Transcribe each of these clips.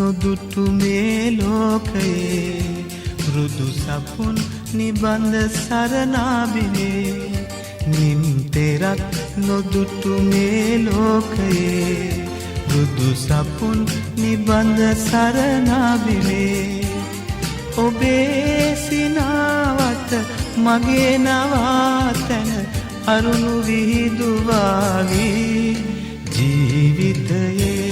නොදුටු මේ ලෝකයේ රුදු සපුන් නිබඳ සරණාබිනේ නිම්තෙරක් නොදුටු මේ ලෝකයේ රුදු සපුන් නිබඳ සරණාබිනේ ඔබේ සිනාවට මගේ නවාතැන අරුණු විහිදුවාවි ජීවිතයේ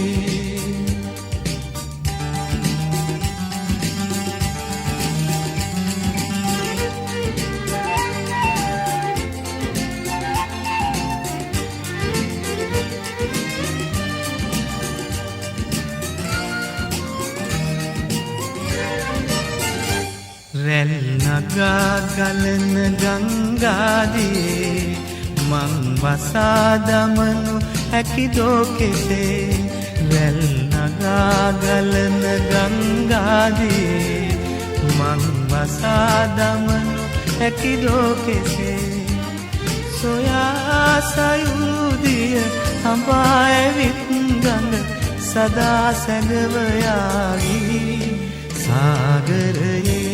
රැල් නගා ගලන ගංගාදියේ මං වසා දමනු හැකිදෝ කෙසේ රැල් නගා ගලන ගංගාදියේ මං වසා දමනු හැකිදෝ කෙසේ සොයා සයුදිය හඹා ඇවිත් ගඟ සදා සැඟවයාවි සාගරයේ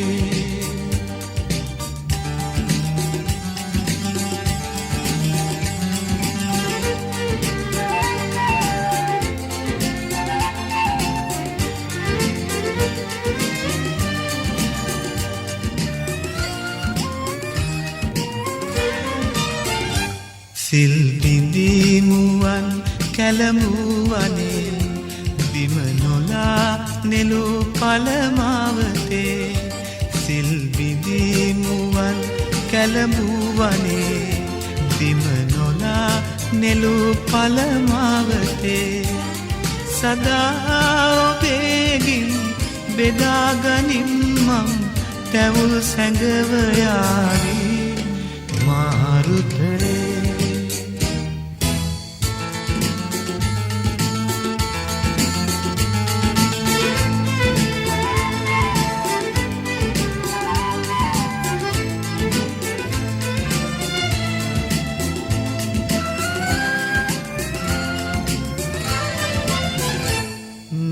සිල් බිඳීමුවන් කැලමුවනේ බිම නොලා නෙළු පළමාවතේ සිල් බිඳීමුවන් කැලමුවනේ බිම නොලා නෙළු පළමාවතේ සදා ඔබේගින් බෙදාගනිම් මම් තැවුල් සැඟවයාවි මාරුතරේ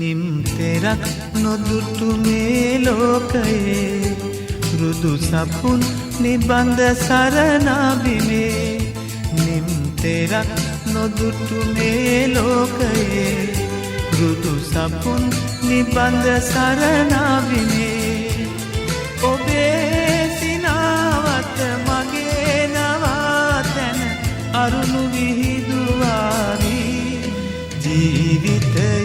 නිම්තෙරක් නොදුටු මේ ලෝකයේ රුදු සපුන් නිබඳ සරණාබිනේ නිම්තෙරක් නොදුටු මේ ලෝකයේ රුදු සපුන් නිබඳ සරණාබිනේ ඔබේ සිනාවට මගේ නවාතැන අරුණු විහිදුවාවි ජීවිතයේ